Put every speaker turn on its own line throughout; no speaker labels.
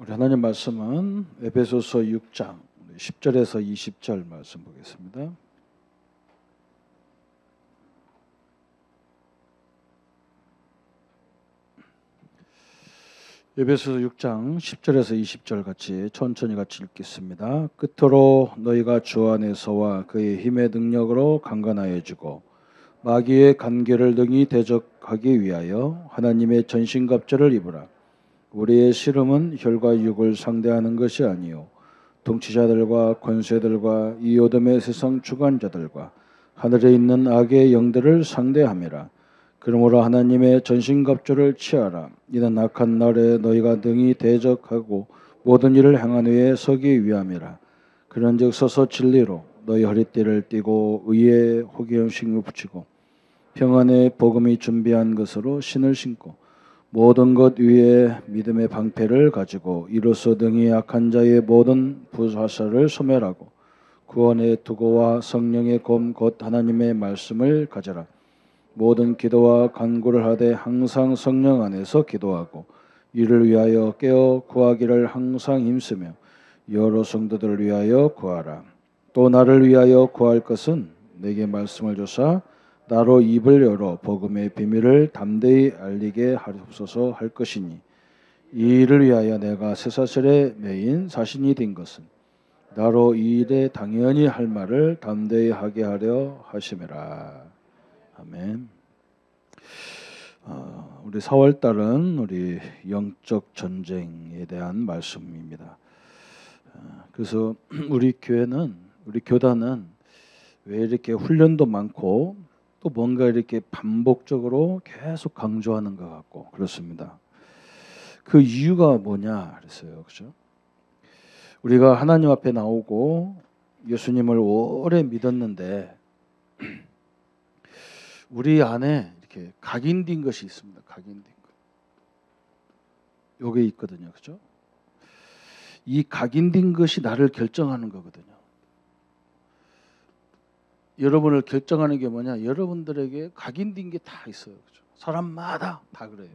우리 하나님 말씀은 에베소서 6장 10절에서 20절 말씀 보겠습니다. 에베소서 6장 10절에서 20절 같이 천천히 같이 읽겠습니다. 끝으로 너희가 주 안에서와 그의 힘의 능력으로 강건하여지고 마귀의 간계를 능히 대적하기 위하여 하나님의 전신갑주를 입으라. 우리의 씨름은 혈과 육을 상대하는 것이 아니요 통치자들과 권세들과 이 어둠의 세상 주관자들과 하늘에 있는 악의 영들을 상대함이라. 그러므로 하나님의 전신갑주를 취하라. 이는 악한 날에 너희가 능히 대적하고 모든 일을 행한 후에 서기 위함이라. 그런즉 서서 진리로 너희 허리띠를 띠고 의의 호기심을 붙이고 평안의 복음이 준비한 것으로 신을 신고 모든 것 위에 믿음의 방패를 가지고 이로써 등이 악한 자의 모든 불화살을 소멸하고 구원의 투구와 성령의 검 곧 하나님의 말씀을 가져라. 모든 기도와 간구를 하되 항상 성령 안에서 기도하고 이를 위하여 깨어 구하기를 항상 힘쓰며 여러 성도들을 위하여 구하라. 또 나를 위하여 구할 것은 내게 말씀을 주사 나로 입을 열어 복음의 비밀을 담대히 알리게 하옵소서 할 것이니 이 일을 위하여 내가 쇠사슬에 매인 사신이 된 것은 나로 이 일에 당연히 할 말을 담대히 하게 하려 하심이라. 아멘. 우리 4월달은 우리 영적 전쟁에 대한 말씀입니다. 그래서 우리 교회는, 우리 교단은 왜 이렇게 훈련도 많고 또 뭔가 이렇게 반복적으로 계속 강조하는 것 같고 그렇습니다. 그 이유가 뭐냐 그랬어요. 그렇죠? 우리가 하나님 앞에 나오고 예수님을 오래 믿었는데 우리 안에 이렇게 각인된 것이 있습니다. 각인된 것. 요게 있거든요. 그렇죠? 이 각인된 것이 나를 결정하는 거거든요. 여러분을 결정하는 게 뭐냐? 여러분들에게 각인된 게 다 있어요. 그렇죠? 사람마다 다 그래요.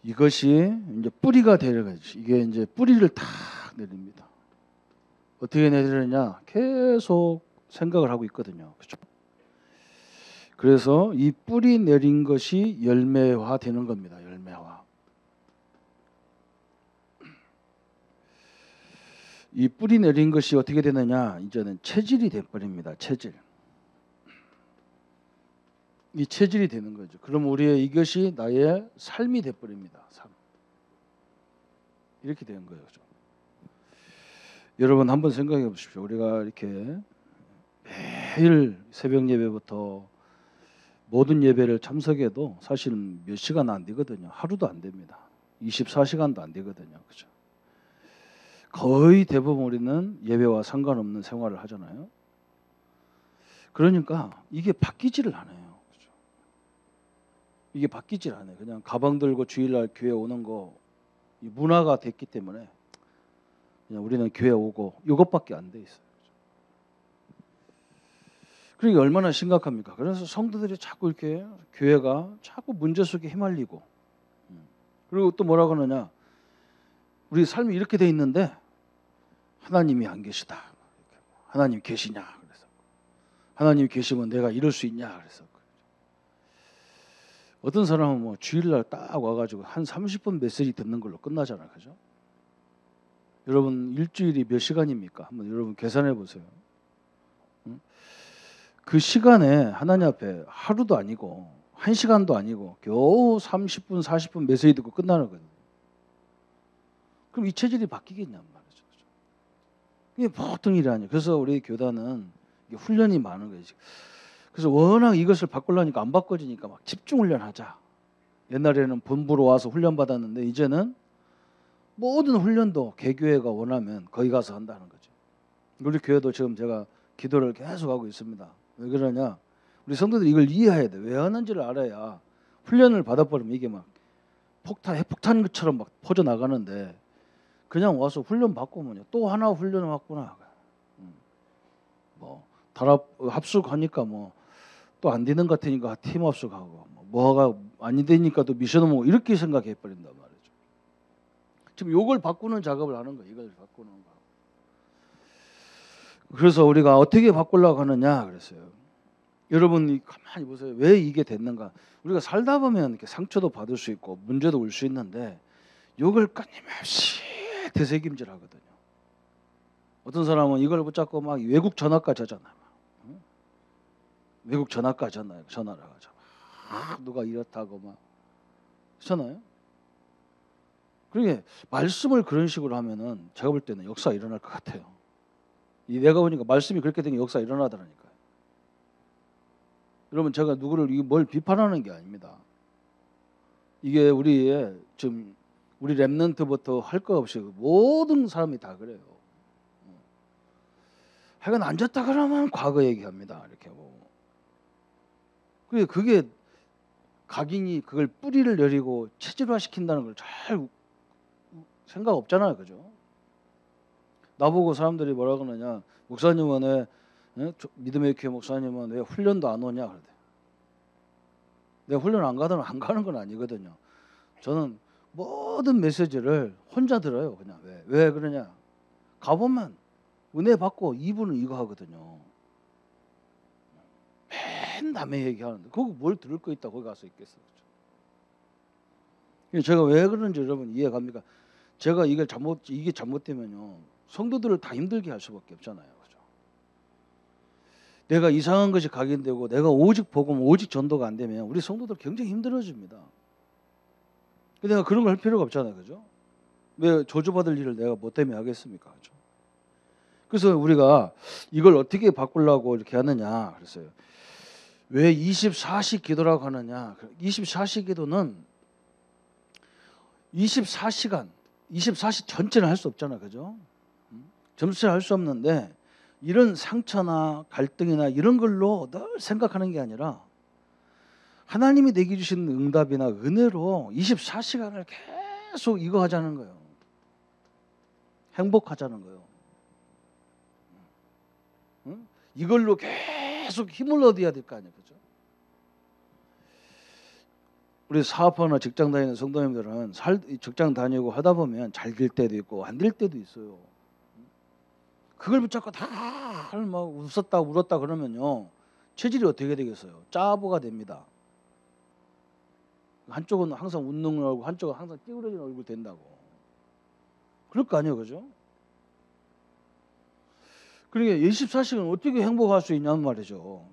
이것이 이제 뿌리가 되려가지. 이게 이제 뿌리를 다 내립니다. 어떻게 내리느냐? 계속 생각을 하고 있거든요. 그렇죠? 그래서 이 뿌리 내린 것이 열매화 되는 겁니다. 열매화. 이 뿌리 내린 것이 어떻게 되느냐? 이제는 체질이 돼버립니다. 체질. 이 체질이 되는 거죠. 그럼 우리의 이것이 나의 삶이 돼버립니다. 삶. 이렇게 되는 거예요. 그렇죠? 여러분 한번 생각해 보십시오. 우리가 이렇게 매일 새벽 예배부터 모든 예배를 참석해도 사실은 몇 시간 안 되거든요. 하루도 안 됩니다. 24시간도 안 되거든요. 그렇죠? 거의 대부분 우리는 예배와 상관없는 생활을 하잖아요. 그러니까 이게 바뀌지를 않아요. 그렇죠? 이게 바뀌질 않아요. 그냥 가방 들고 주일날 교회 오는 거 문화가 됐기 때문에 그냥 우리는 교회 오고 이것밖에 안 돼 있어요. 그러니까 얼마나 심각합니까? 그래서 성도들이 자꾸 이렇게 교회가 자꾸 문제 속에 휘말리고 그리고 또 뭐라고 하느냐? 우리 삶이 이렇게 돼 있는데 하나님이 안 계시다. 하나님 계시냐? 그래서 하나님 계시면 내가 이럴 수 있냐? 그래서 어떤 사람은 뭐 주일날 딱 와가지고 한 30분 메시지 듣는 걸로 끝나잖아요, 그죠? 여러분 일주일이 몇 시간입니까? 한번 여러분 계산해 보세요. 그 시간에 하나님 앞에 하루도 아니고 1시간도 아니고 겨우 30분, 40분 메시지 듣고 끝나는 거예요. 그럼 이 체질이 바뀌겠냔 말이죠. 이게 보통 일이 아니에요. 그래서 우리 교단은 훈련이 많은 거예요. 그래서 워낙 이것을 바꾸려니까 안 바꿔지니까 막 집중 훈련하자. 옛날에는 본부로 와서 훈련 받았는데 이제는 모든 훈련도 개교회가 원하면 거기 가서 한다는 거죠. 우리 교회도 지금 제가 기도를 계속 하고 있습니다. 왜 그러냐? 우리 성도들이 이걸 이해해야 돼. 왜 하는지를 알아야 훈련을 받아버리면 이게 막 핵폭탄처럼 막 퍼져 나가는데 그냥 와서 훈련 받고 뭐냐 또 하나 훈련을 받구나. 뭐 단합 합숙하니까 뭐 또 안 되는 것 같으니까 팀 합숙하고 뭐가 안 되니까 또 미션 오고 이렇게 생각해 버린단 말이죠. 지금 요걸 바꾸는 작업을 하는 거예요. 이걸 바꾸는 거. 그래서 우리가 어떻게 바꾸려고 하느냐 그랬어요. 여러분 가만히 보세요. 왜 이게 됐는가? 우리가 살다 보면 이렇게 상처도 받을 수 있고 문제도 올 수 있는데 요걸 끊임없이 되새김질하거든요. 어떤 사람은 이걸 붙잡고 막 외국 전화까지 하잖아요. 외국 전화까지 하잖아요. 전화를 하죠. 누가 이렇다고 막 하잖아요. 그러게 말씀을 그런 식으로 하면은 제가 볼 때는 역사 일어날 것 같아요. 내가 보니까 말씀이 그렇게 되면 역사 일어나더라니까요. 여러분 제가 누구를 뭘 비판하는 게 아닙니다. 이게 우리의 지금 우리 렘넌트부터 할 거 없이 모든 사람이 다 그래요. 하여간 앉았다 그러면 과거 얘기합니다. 이렇게 하고. 그게 각인이 그걸 뿌리를 내리고 체질화 시킨다는 걸 잘 생각 없잖아요. 그죠? 나보고 사람들이 뭐라 그러느냐. 목사님은 왜 믿음의 교회 목사님은 왜 훈련도 안 오냐 그러대. 내가 훈련 안 가든 안 가는 건 아니거든요. 저는 모든 메시지를 혼자 들어요. 그냥 왜 그러냐. 가보면 은혜 받고 이분은 이거 하거든요. 맨 남의 얘기하는데 그거 뭘 들을 거 있다 거기 가서 있겠어요. 제가 왜 그런지 여러분 이해 갑니까? 제가 이게 잘못되면요 성도들을 다 힘들게 할 수밖에 없잖아요. 그죠? 내가 이상한 것이 각인되고 내가 오직 복음 오직 전도가 안 되면 우리 성도들 굉장히 힘들어집니다. 내가 그런 걸 할 필요가 없잖아요. 그죠? 왜 저주받을 일을 내가 뭐 때문에 하겠습니까? 그죠? 그래서 우리가 이걸 어떻게 바꾸려고 이렇게 하느냐 그랬어요. 왜 24시 기도라고 하느냐? 24시 기도는 24시간, 24시 전체는 할 수 없잖아. 그죠? 전체를 할 수 없는데 이런 상처나 갈등이나 이런 걸로 늘 생각하는 게 아니라 하나님이 내게 주신 응답이나 은혜로 24시간을 계속 이거 하자는 거예요. 행복하자는 거예요. 응? 이걸로 계속 힘을 얻어야 될 거 아니에요. 그죠? 우리 사업하거나 직장 다니는 성도님들은 직장 다니고 하다 보면 잘 될 때도 있고 안 될 때도 있어요. 그걸 붙잡고 다 막 웃었다 울었다 그러면요. 체질이 어떻게 되겠어요? 짜부가 됩니다. 한쪽은 항상 웃는 얼굴, 한쪽은 항상 찌그러진 얼굴 된다고. 그럴 거 아니에요. 그죠? 그러니까 24시간 어떻게 행복할 수 있냐는 말이죠.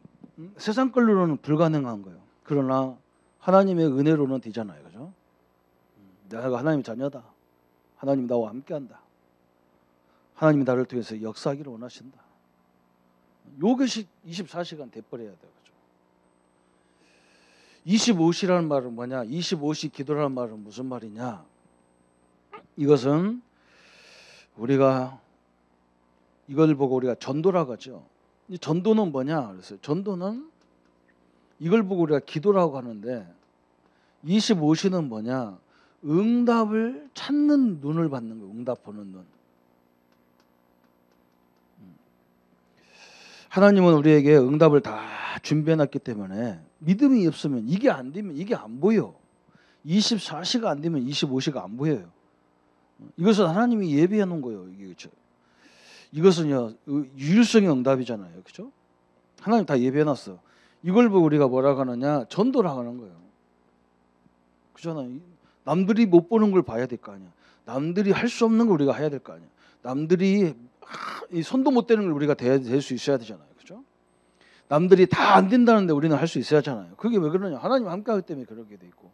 세상 걸로는 불가능한 거예요. 그러나 하나님의 은혜로는 되잖아요. 그죠? 내가 하나님의 자녀다. 하나님이 나와 함께한다. 하나님이 나를 통해서 역사하기를 원하신다. 요것이 24시간 돼버려야 돼요. 그죠? 25시라는 말은 뭐냐? 25시 기도라는 말은 무슨 말이냐? 이것은 우리가 이걸 보고 우리가 전도라고 하죠. 이 전도는 뭐냐? 그래서 전도는 이걸 보고 우리가 기도라고 하는데 25시는 뭐냐? 응답을 찾는 눈을 받는 거예요. 응답 보는 눈. 하나님은 우리에게 응답을 다 준비해놨기 때문에 믿음이 없으면 이게 안 되면 이게 안 보여. 24시가 안 되면 25시가 안 보여요. 이것은 하나님이 예비해 놓은 거예요. 이게 그렇죠? 이것은요 유일성의 응답이잖아요. 그렇죠? 하나님 다 예비해 놨어. 이걸 보고 우리가 뭐라고 하느냐? 전도라고 하는 거예요. 그렇잖아요. 남들이 못 보는 걸 봐야 될 거 아니야. 남들이 할 수 없는 걸 우리가 해야 될 거 아니야. 남들이 이 손도 못 대는 걸 우리가 될 수 있어야 되잖아요. 그렇죠? 남들이 다 안 된다는데 우리는 할 수 있어야 하잖아요. 그게 왜 그러냐? 하나님 함께하기 때문에 그렇게 돼 있고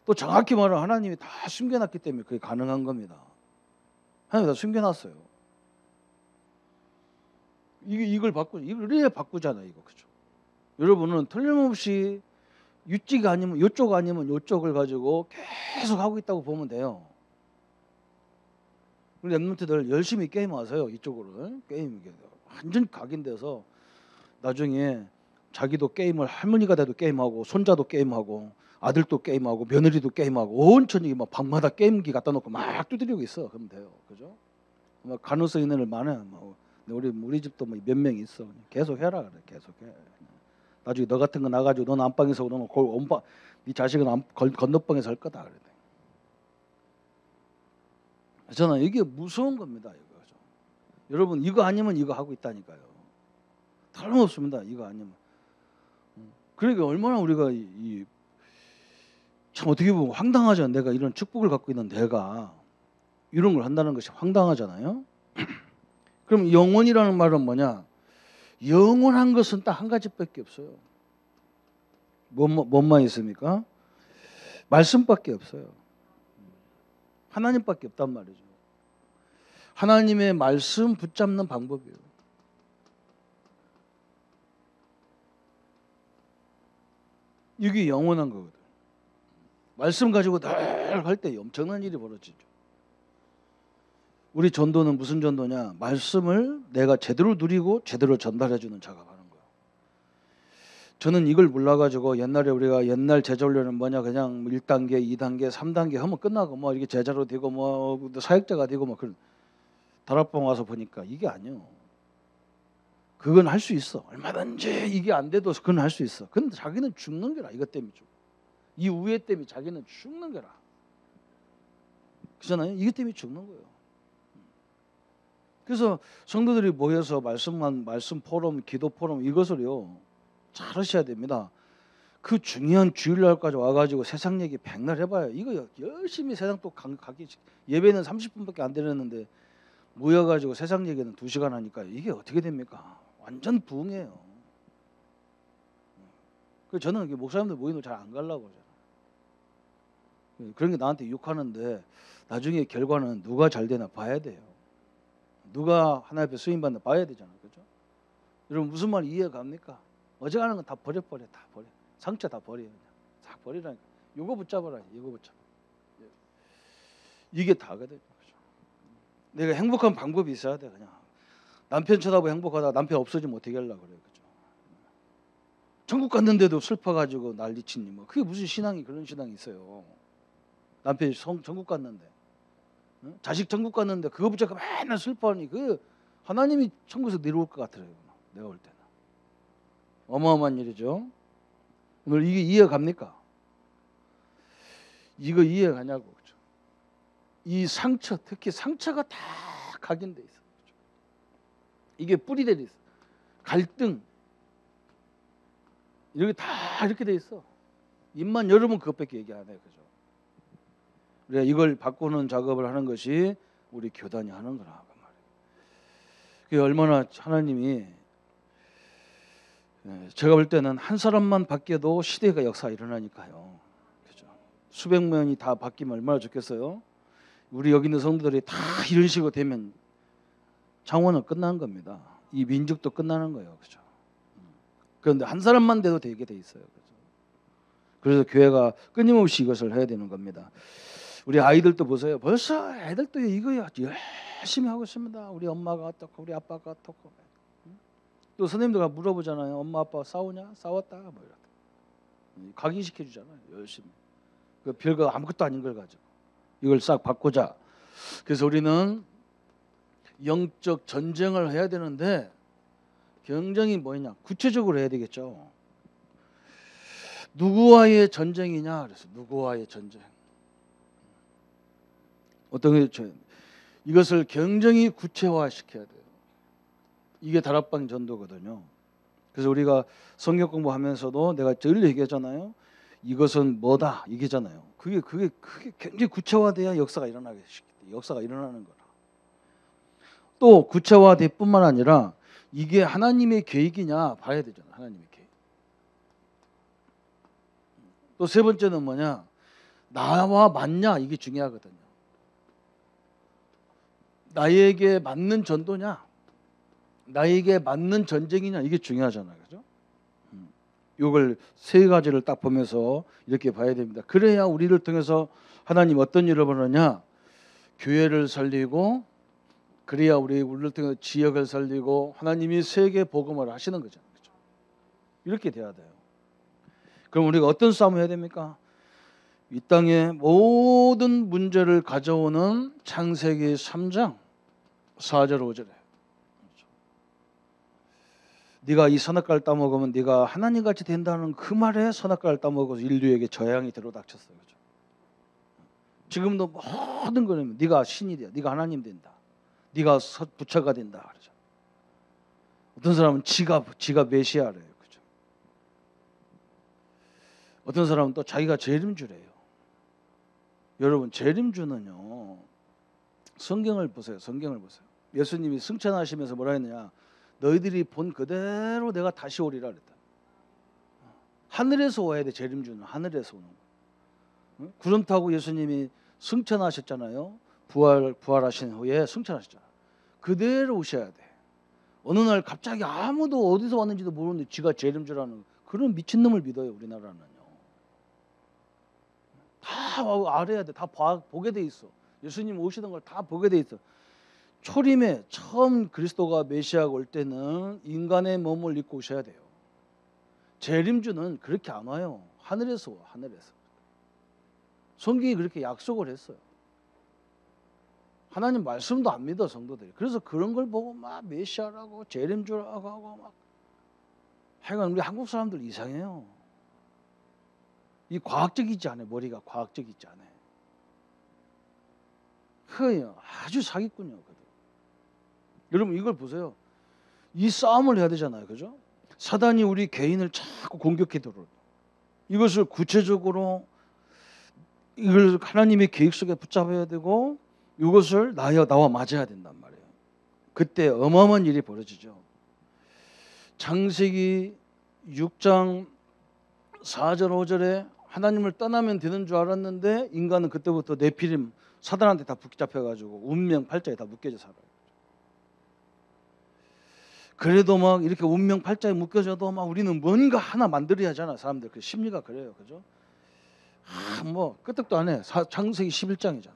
또 정확히 말하면 하나님이 다 숨겨놨기 때문에 그게 가능한 겁니다. 하나님이 다 숨겨놨어요. 이걸 이걸 바꾸잖아요. 이거 그죠? 여러분은 틀림없이 이쪽 아니면 요쪽을 가지고 계속 하고 있다고 보면 돼요. 우리 렘넌트들 열심히 게임하세요. 이쪽으로 게임 완전 각인돼서 나중에 자기도 게임을 할머니가 돼도 게임하고 손자도 게임하고 아들도 게임하고 며느리도 게임하고 온천히 막 방마다 게임기 갖다 놓고 막 두드리고 있어. 그러면 돼요. 그죠? 막 가능성 있는 애 많아요. 우리 집도 뭐 몇 명 있어. 계속 해라 그래. 계속 해. 나중에 너 같은 거 나가지고 넌 안방에서 너는 온방 네 자식은 건너방에서 할 거다 그래. 저는 이게 무서운 겁니다. 이거. 여러분 이거 아니면 이거 하고 있다니까요. 다름없습니다. 이거 아니면. 그러니까 얼마나 우리가 참 어떻게 보면 황당하죠. 내가 이런 축복을 갖고 있는 내가 이런 걸 한다는 것이 황당하잖아요. 그럼 영원이라는 말은 뭐냐? 영원한 것은 딱 한 가지밖에 없어요. 뭔만 있습니까? 말씀밖에 없어요. 하나님밖에 없단 말이죠. 하나님의 말씀 붙잡는 방법이에요. 이게 영원한 거거든. 말씀 가지고 늘 할 때 엄청난 일이 벌어지죠. 우리 전도는 무슨 전도냐? 말씀을 내가 제대로 누리고 제대로 전달해주는 작업하는 거예요. 저는 이걸 몰라가지고 옛날에 우리가 옛날 제자훈련은 뭐냐 그냥 1단계, 2단계, 3단계 하면 끝나고 뭐 이렇게 제자로 되고 뭐 사역자가 되고 뭐 그런 다락방 와서 보니까 이게 아니에요. 그건 할 수 있어. 얼마든지 이게 안 돼도 그건 할 수 있어. 근데 자기는 죽는 거라. 이것 때문에 죽어. 이 우애 때문에 자기는 죽는 거라. 그렇잖아요. 이것 때문에 죽는 거예요. 그래서 성도들이 모여서 말씀 포럼, 기도 포럼 이것을요 잘 하셔야 됩니다. 그 중요한 주일날까지 와가지고 세상 얘기 백날 해봐요. 이거 열심히 세상 또 가기 예배는 30분밖에 안 되는데 모여가지고 세상 얘기는 2시간 하니까 이게 어떻게 됩니까? 완전 부흥해요. 그래서 저는 목사님들 모이는 거 잘 안 가려고 하잖아요. 그런 게 나한테 욕하는데 나중에 결과는 누가 잘 되나 봐야 돼요. 누가 하나님 앞에 쓰임 받나 봐야 되잖아요. 그죠? 여러분 무슨 말 이해 갑니까? 어제가는 건 다 버려. 다 버려. 상처 다 버려. 그냥. 싹 버리라니까. 요거 붙잡아라. 이거 붙잡아. 이게 다거든요. 내가 행복한 방법이 있어야 돼. 그냥 남편 쳐다보고 행복하다. 남편 없어지면 어떻게 하려고 그래요. 그죠? 천국 갔는데도 슬퍼가지고 난리치니 뭐 그게 무슨 신앙이 그런 신앙이 있어요. 남편이 천국 갔는데 자식 천국 갔는데 그거 붙잡고 맨날 슬퍼하니 그 하나님이 천국에서 내려올 것 같더라고요. 내가 볼 때는 어마어마한 일이죠. 오늘 이게 이해 갑니까? 이거 이해 가냐고. 그렇죠? 이 상처 특히 상처가 다 각인돼 있어. 그렇죠? 이게 뿌리돼 있어. 갈등 이렇게 다 이렇게 돼 있어. 입만 열으면 그것밖에 얘기 안 해. 그죠? 우리가 이걸 바꾸는 작업을 하는 것이 우리 교단이 하는 거라 그 말이에요. 그게 얼마나 하나님이 제가 볼 때는 한 사람만 바뀌어도 시대가 역사 일어나니까요. 그죠? 수백 명이 다 바뀌면 얼마나 좋겠어요. 우리 여기 있는 성도들이 다 이런 식으로 되면 창원은 끝나는 겁니다. 이 민족도 끝나는 거예요. 그죠? 그런데 한 사람만 돼도 되게 돼 있어요. 그죠? 그래서 교회가 끊임없이 이것을 해야 되는 겁니다. 우리 아이들도 보세요. 벌써 애들도 이거 열심히 하고 있습니다. 우리 엄마가 어떻고 우리 아빠가 어떻고. 또 선생님들가 물어보잖아요. 엄마 아빠 싸우냐? 싸웠다. 뭐 이렇게 각인시켜 주잖아요. 열심히. 그 별거 아무것도 아닌 걸 가지고 이걸 싹 바꾸자. 그래서 우리는 영적 전쟁을 해야 되는데 경쟁이 뭐냐? 구체적으로 해야 되겠죠. 누구와의 전쟁이냐? 그래서 누구와의 전쟁. 어떤 게 이것을 경쟁이 구체화시켜야 돼요. 이게 다락방 전도거든요. 그래서 우리가 성경 공부하면서도 내가 늘 얘기하잖아요. 이것은 뭐다 얘기잖아요. 그게 굉장히 구체화돼야 역사가 일어나는 거라. 또 구체화될 뿐만 아니라 이게 하나님의 계획이냐 봐야 되잖아요. 하나님의 계획. 또 세 번째는 뭐냐? 나와 맞냐 이게 중요하거든요. 나에게 맞는 전도냐? 나에게 맞는 전쟁이냐? 이게 중요하잖아요. 그죠? 이걸 세 가지를 딱 보면서 이렇게 봐야 됩니다. 그래야 우리를 통해서 하나님 어떤 일을 벌이느냐? 교회를 살리고 그래야 우리를 통해서 지역을 살리고 하나님이 세계 복음을 하시는 거잖아요. 그죠? 이렇게 돼야 돼요. 그럼 우리가 어떤 싸움을 해야 됩니까? 이 땅의 모든 문제를 가져오는 창세기 3장 4절 5절에 네가 이 선악과를 따먹으면 네가 하나님같이 된다는 그 말에 선악과를 따먹어서 인류에게 저양이 들어닥쳤어요. 그렇죠? 지금도 모든 거는 네가 신이 돼, 네가 하나님 된다, 네가 부처가 된다 그러죠. 어떤 사람은 지가 메시아래요, 그죠? 어떤 사람은 또 자기가 재림주래요. 여러분, 재림주는요, 성경을 보세요. 성경을 보세요. 예수님이 승천하시면서 뭐라 했느냐? 너희들이 본 그대로 내가 다시 오리라 그랬다. 하늘에서 와야 돼. 재림주는 하늘에서 오는 거. 구름 타고 예수님이 승천하셨잖아요. 부활하신 후에 승천하셨잖아요. 그대로 오셔야 돼. 어느 날 갑자기 아무도 어디서 왔는지도 모르는데 지가 재림주라는 그런 미친놈을 믿어요. 우리나라는요. 다 알아야 돼. 다 보게 돼 있어. 예수님 오시던 걸 다 보게 돼 있어. 초림에 처음 그리스도가 메시아가 올 때는 인간의 몸을 입고 오셔야 돼요. 재림주는 그렇게 안 와요. 하늘에서 와. 하늘에서. 성경이 그렇게 약속을 했어요. 하나님 말씀도 안 믿어 성도들이. 그래서 그런 걸 보고 막 메시아라고 재림주라고 하고 막 하여간 우리 한국 사람들 이상해요. 이 과학적이지 않아요. 머리가 과학적이지 않아요. 그거요. 아주 사기꾼이요. 여러분 이걸 보세요. 이 싸움을 해야 되잖아요. 그죠? 사단이 우리 개인을 자꾸 공격해 들어요. 이것을 구체적으로 이걸 하나님의 계획 속에 붙잡아야 되고 이것을 나와 맞아야 된단 말이에요. 그때 어마어마한 일이 벌어지죠. 창세기 6장 4절 5절에 하나님을 떠나면 되는 줄 알았는데 인간은 그때부터 네피림 사단한테 다 붙잡혀가지고 운명 팔자에 다 묶여져 살아요. 그래도 막 이렇게 운명 팔자에 묶여져도 막 우리는 뭔가 하나 만들어야 하잖아. 사람들 그 심리가 그래요. 그죠? 뭐 끄떡도 안 해. 창세기 11장이잖아요.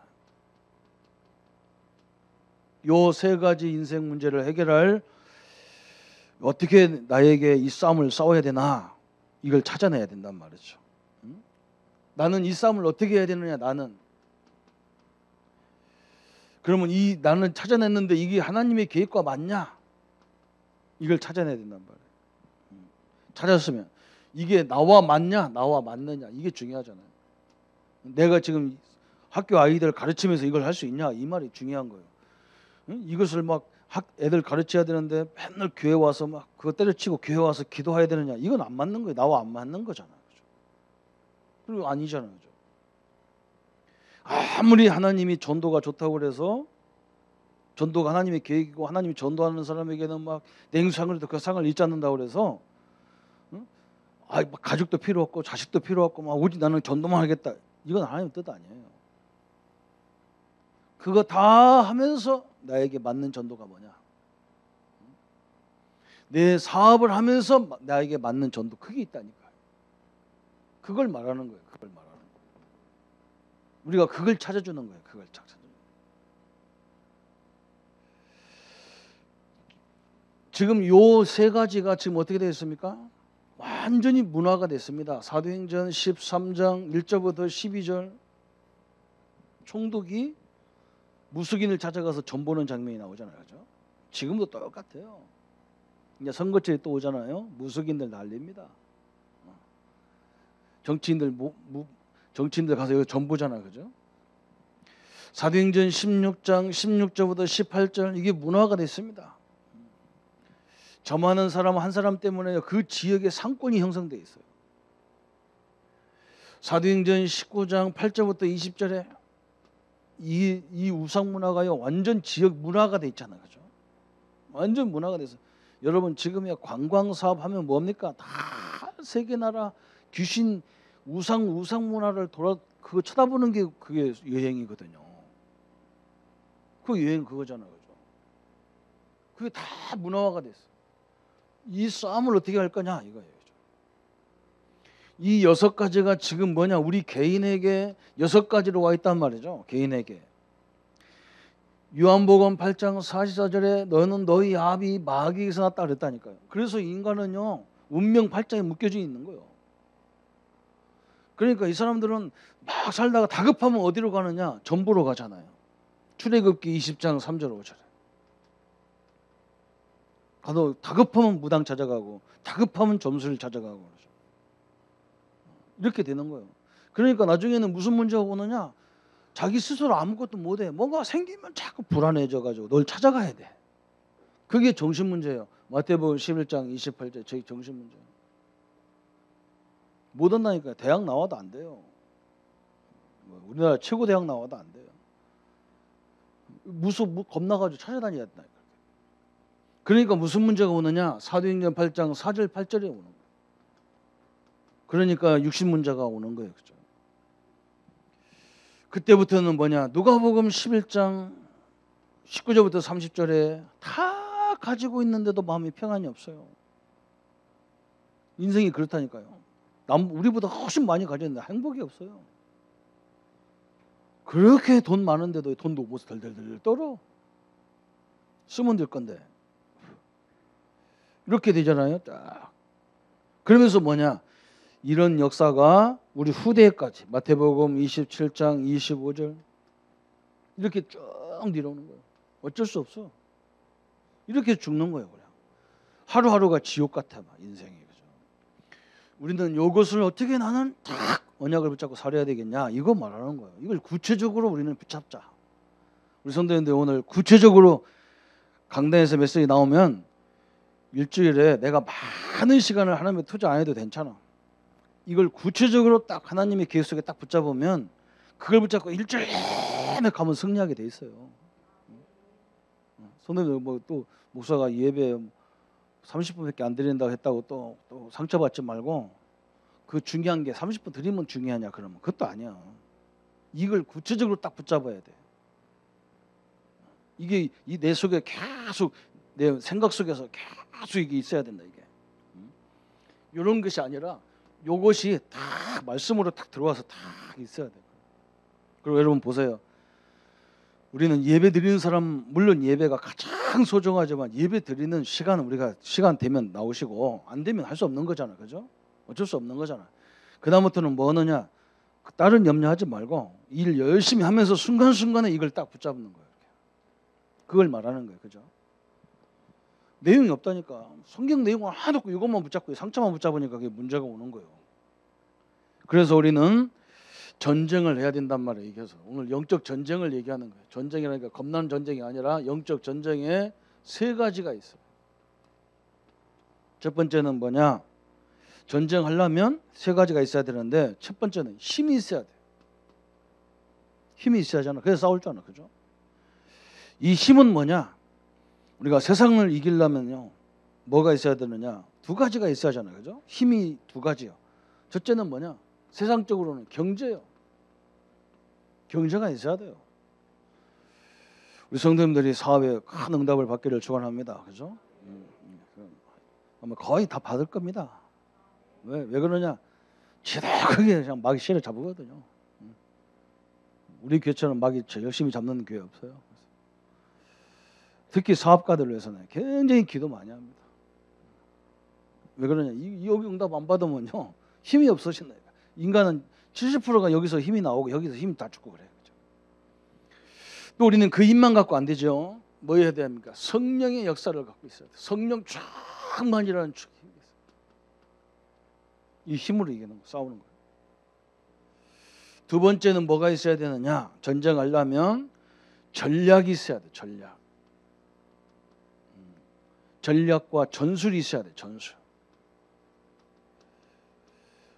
요 세 가지 인생 문제를 해결할 어떻게 나에게 이 싸움을 싸워야 되나 이걸 찾아내야 된단 말이죠. 나는 이 싸움을 어떻게 해야 되느냐. 나는 그러면 나는 찾아냈는데 이게 하나님의 계획과 맞냐? 이걸 찾아내야 된단 말이에요. 찾았으면 이게 나와 맞냐? 나와 맞느냐? 이게 중요하잖아요. 내가 지금 학교 아이들 가르치면서 이걸 할 수 있냐? 이 말이 중요한 거예요. 이것을 막 애들 가르쳐야 되는데 맨날 교회 와서 막 그거 때려치고 교회 와서 기도해야 되느냐? 이건 안 맞는 거예요. 나와 안 맞는 거잖아요. 그죠? 그리고 아니잖아요. 그죠? 아무리 하나님이 전도가 좋다고 그래서 전도가 하나님의 계획이고 하나님이 전도하는 사람에게는 막 냉수상을 해도 그 상을 잊지 않는다고 그래서 가족도 필요 없고 자식도 필요 없고 막 오직 나는 전도만 하겠다. 이건 하나님의 뜻 아니에요. 그거 다 하면서 나에게 맞는 전도가 뭐냐? 내 사업을 하면서 나에게 맞는 전도 그게 있다니까요. 그걸 말하는 거예요. 그걸 말하는 거예요. 우리가 그걸 찾아주는 거예요. 그걸 찾아주는 거예요. 지금 요 세 가지가 지금 어떻게 되어 있습니까? 완전히 문화가 됐습니다. 사도행전 13장 1절부터 12절 총독이 무속인을 찾아가서 전 보는 장면이 나오잖아요. 그죠? 지금도 똑같아요. 이제 선거철이 또 오잖아요. 무속인들 난립니다. 정치인들 가서 여기 전 보잖아요. 그죠? 사도행전 16장 16절부터 18절 이게 문화가 됐습니다. 점하는 사람 한 사람 때문에 그 지역의 상권이 형성돼 있어요. 사도행전 19장 8절부터 20절에 이 우상 문화가요 완전 지역 문화가 돼 있잖아요. 그죠? 완전 문화가 돼서 여러분 지금이야 관광 사업 하면 뭡니까? 다 세계 나라 귀신 우상 문화를 그거 쳐다보는 게 그게 여행이거든요. 그 여행 그거잖아요. 그죠? 그게 다 문화화가 됐어. 이 싸움을 어떻게 할 거냐 이거예요. 이 6가지가 지금 뭐냐 우리 개인에게 6가지로 와 있단 말이죠. 개인에게 요한복음 8장 44절에 너는 너희 아비 마귀에게서 났다 그랬다니까요. 그래서 인간은요 운명 팔자에 묶여져 있는 거예요. 그러니까 이 사람들은 막 살다가 다급하면 어디로 가느냐? 전보로 가잖아요. 출애굽기 20장 3절 5절에 가도 다급하면 무당 찾아가고 다급하면 점수를 찾아가고 그러죠. 이렇게 되는 거예요. 그러니까 나중에는 무슨 문제가 오느냐? 자기 스스로 아무것도 못해. 뭔가 생기면 자꾸 불안해져가지고 널 찾아가야 돼. 그게 정신 문제예요. 마태복음 11장 28절 저희 정신 문제. 못 온다니까요. 대학 나와도 안 돼요. 우리나라 최고 대학 나와도 안 돼요. 겁나가지고 찾아다녀야 된다. 그러니까 무슨 문제가 오느냐? 사도행전 8장 4절 8절에 오는 거예요. 그러니까 육신 문제가 오는 거예요. 그죠? 그때부터는 뭐냐? 누가복음 11장 19절부터 30절에 다 가지고 있는데도 마음이 평안이 없어요. 인생이 그렇다니까요. 우리보다 훨씬 많이 가졌는데 행복이 없어요. 그렇게 돈 많은데도 돈도 못 덜덜덜 떨어. 쓰면 될 건데. 이렇게 되잖아요. 딱. 그러면서 뭐냐? 이런 역사가 우리 후대까지 마태복음 27장 25절 이렇게 쭉 내려오는 거예요. 어쩔 수 없어. 이렇게 죽는 거예요. 그냥. 하루하루가 지옥 같아. 막 인생이. 그죠? 우리는 이것을 어떻게 나는 딱 언약을 붙잡고 살아야 되겠냐? 이거 말하는 거예요. 이걸 구체적으로 우리는 붙잡자. 우리 성도님들 오늘 구체적으로 강단에서 메시지 나오면 일주일에 내가 많은 시간을 하나님께 투자 안 해도 괜찮아. 이걸 구체적으로 딱 하나님의 계획 속에 딱 붙잡으면 그걸 붙잡고 일주일 내내 가면 승리하게 돼 있어요. 성도님들 뭐 또 목사가 예배 30분밖에 안 드린다고 했다고 또 상처받지 말고 그 중요한 게 30분 드리면 중요하냐 그러면 그것도 아니야. 이걸 구체적으로 딱 붙잡아야 돼. 이게 내 속에 계속 내 생각 속에서 계속 이게 있어야 된다 이게. 이런 것이 아니라 요것이 다 말씀으로 딱 들어와서 다 있어야 돼. 그리고 여러분 보세요. 우리는 예배 드리는 사람 물론 예배가 가장 소중하지만 예배 드리는 시간은 우리가 시간 되면 나오시고 안 되면 할 수 없는 거잖아. 그죠? 어쩔 수 없는 거잖아. 그다음부터는 뭐 하느냐? 다른 염려하지 말고 일 열심히 하면서 순간순간에 이걸 딱 붙잡는 거예요. 그걸 말하는 거예요. 그죠? 내용이 없다니까. 성경 내용을 하나도 없고 이것만 붙잡고 상처만 붙잡으니까 그게 문제가 오는 거예요. 그래서 우리는 전쟁을 해야 된단 말이에요. 이겨서 오늘 영적 전쟁을 얘기하는 거예요. 전쟁이라니까 겁나는 전쟁이 아니라 영적 전쟁에 세 가지가 있어요. 첫 번째는 뭐냐? 전쟁하려면 세 가지가 있어야 되는데 첫 번째는 힘이 있어야 돼. 힘이 있어야 하잖아. 그래서 싸울잖아. 그죠? 이 힘은 뭐냐? 우리가 세상을 이기려면요. 뭐가 있어야 되느냐? 두 가지가 있어야 하잖아요. 그죠? 힘이 두 가지요. 첫째는 뭐냐? 세상적으로는 경제요. 경제가 있어야 돼요. 우리 성도님들이 사업에 큰 응답을 받기를 축원합니다. 그죠? 아마 거의 다 받을 겁니다. 왜 그러냐? 지독하게 그냥 마귀 씨를 잡거든요. 우리 교회처럼 마귀 열심히 잡는 교회 없어요. 특히 사업가들을 위해서는 굉장히 기도 많이 합니다. 왜 그러냐? 여기 응답 안 받으면요 힘이 없어진다. 인간은 70%가 여기서 힘이 나오고 여기서 힘이 다 죽고 그래요. 그렇죠? 또 우리는 그 힘만 갖고 안 되죠. 뭐 해야 됩니까? 성령의 역사를 갖고 있어야 돼. 성령 충만이라는 힘이 있어요. 이 힘으로 이기는 거, 싸우는 거예요. 두 번째는 뭐가 있어야 되느냐? 전쟁하려면 전략이 있어야 돼. 전략과 전술이 있어야 돼. 전술.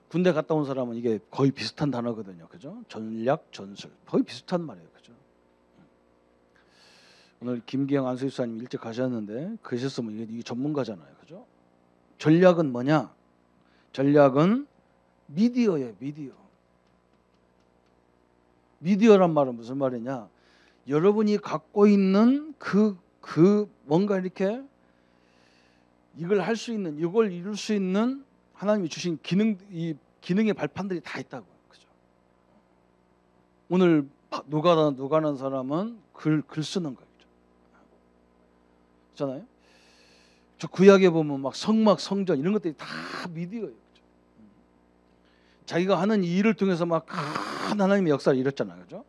군대 갔다 온 사람은 이게 거의 비슷한 단어거든요. 그죠? 전략, 전술. 거의 비슷한 말이에요. 그죠? 오늘 김기영 안수집사님 일찍 가셨는데 그러셨으면 이게 전문가잖아요. 그죠? 전략은 뭐냐? 전략은 미디어예요. 미디어란 말은 무슨 말이냐? 여러분이 갖고 있는 그 뭔가 이렇게 이걸 할 수 있는, 이걸 이룰 수 있는 하나님이 주신 기능의 발판들이 다 있다고. 그죠? 오늘 누가라는 사람은 글 쓰는 거예요. 그렇잖아요? 저 구약에 보면 막 성막, 성전 이런 것들이 다 미디어예요. 그죠? 자기가 하는 이 일을 통해서 막 큰 하나님의 역사를 이뤘잖아요. 그죠?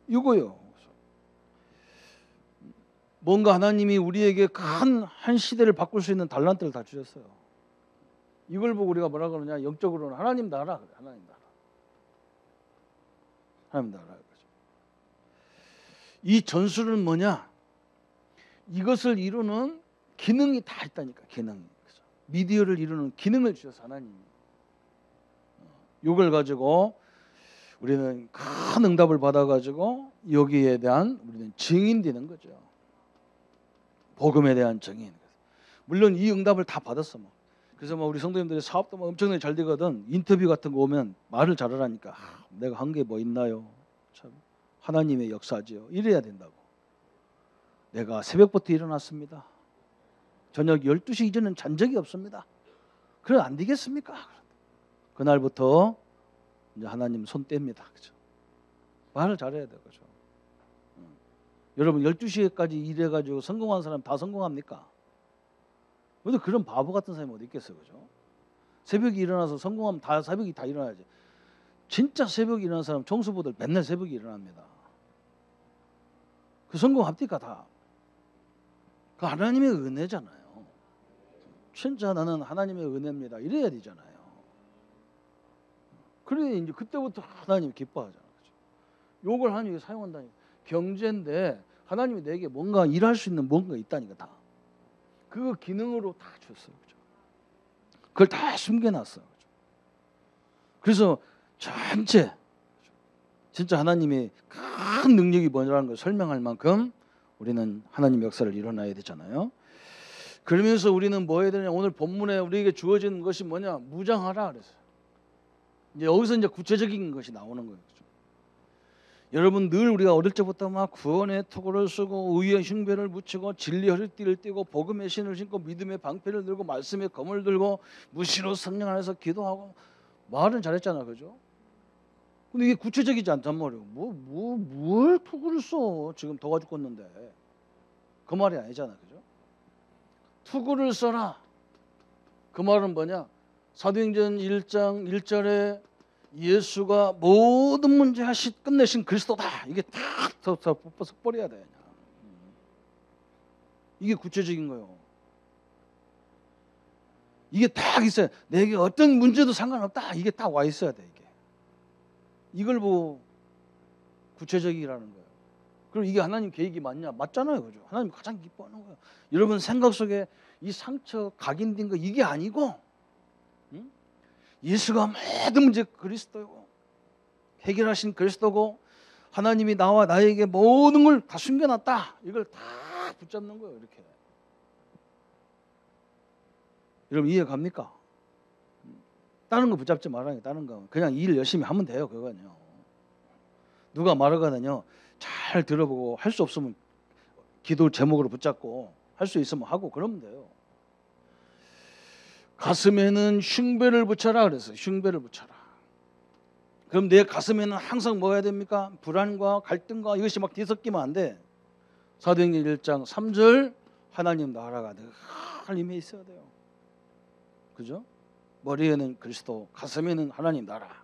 이거요. 뭔가 하나님이 우리에게 한 시대를 바꿀 수 있는 달란트를 다 주셨어요. 이걸 보고 우리가 뭐라 그러냐? 영적으로는 하나님 나라 그래. 하나님 나라. 그죠? 이 전술은 뭐냐? 이것을 이루는 기능이 다 있다니까. 기능. 미디어를 이루는 기능을 주셔서 하나님이. 이걸 가지고 우리는 큰 응답을 받아가지고 여기에 대한 우리는 증인 되는 거죠. 복음에 대한 증인. 물론 이 응답을 다 받았어. 뭐. 그래서 뭐 우리 성도님들의 사업도 뭐 엄청나게 잘 되거든. 인터뷰 같은 거 오면 말을 잘하라니까. 내가 한 게 뭐 있나요? 참 하나님의 역사지요. 이래야 된다고. 내가 새벽부터 일어났습니다. 저녁 12시 이전엔 잔 적이 없습니다. 그럼 안 되겠습니까? 그날부터 이제 하나님 손 뗍니다. 그죠? 말을 잘해야 돼요. 그죠? 여러분 12시까지 일해가지고 성공한 사람 다 성공합니까? 근데 그런 바보 같은 사람이 어디 있겠어요. 그죠? 새벽에 일어나서 성공하면 다 새벽에 다 일어나야지. 진짜 새벽에 일어나는 사람 총수부들 맨날 새벽에 일어납니다. 그 성공합니까 다? 그 하나님의 은혜잖아요. 진짜 나는 하나님의 은혜입니다. 이래야 되잖아요. 그래 이제 그때부터 하나님이 기뻐하잖아요. 그렇죠? 요걸 하나님이 사용한다니까. 경제인데 하나님이 내게 뭔가 일할 수 있는 뭔가 있다니까 다. 그 기능으로 다 줬어요. 그렇죠? 그걸 다 숨겨놨어요. 그렇죠? 그래서 전체 진짜 하나님의 큰 능력이 뭐라는 걸 설명할 만큼 우리는 하나님 역사를 일어나야 되잖아요. 그러면서 우리는 뭐 해야 되냐? 오늘 본문에 우리에게 주어진 것이 뭐냐? 무장하라 그랬어요. 이제 여기서 이제 구체적인 것이 나오는 거예요. 그렇죠? 여러분 늘 우리가 어릴 때부터 막 구원의 토고를 쓰고 의의 흉배를 붙이고 진리 허리띠를 띠고 복음의 신을 신고 믿음의 방패를 들고 말씀의 검을 들고 무시로 성령 안에서 기도하고 말은 잘했잖아, 그죠? 근데 이게 구체적이지 않단 말이에요. 뭘 투구를 써? 지금 더워 죽겠는데 그 말이 아니잖아, 그죠? 투구를 써라. 그 말은 뭐냐? 사도행전 1장 1절에 예수가 모든 문제 끝내신 그리스도다. 이게 다 섞어버려야 돼. 이게 구체적인 거예요. 이게 딱 있어요. 내게 어떤 문제도 상관없다. 이게 딱 와 있어야 돼. 이걸 보고 구체적이라는 거예요. 그리고 이게 하나님 계획이 맞냐? 맞잖아요. 그죠? 하나님 가장 기뻐하는 거예요. 여러분 생각 속에 이 상처 각인된 거 이게 아니고 예수가 모든 문제 그리스도고 해결하신 그리스도고 하나님이 나와 나에게 모든 걸 다 숨겨놨다. 이걸 다 붙잡는 거예요. 이렇게. 여러분 이해 갑니까? 다른 거 붙잡지 말아요. 다른 거 그냥 일 열심히 하면 돼요. 그거는요. 누가 말하거든요. 잘 들어보고 할 수 없으면 기도 제목으로 붙잡고 할 수 있으면 하고 그러면 돼요. 가슴에는 흉배를 붙여라 그래서 흉배를 붙여라. 그럼 내 가슴에는 항상 뭐 해야 됩니까? 불안과 갈등과 이것이 막 뒤섞이면 안 돼. 사도행전 1장 3절 하나님 나라가 늘 임해 있어야 돼요. 그죠? 머리에는 그리스도, 가슴에는 하나님 나라.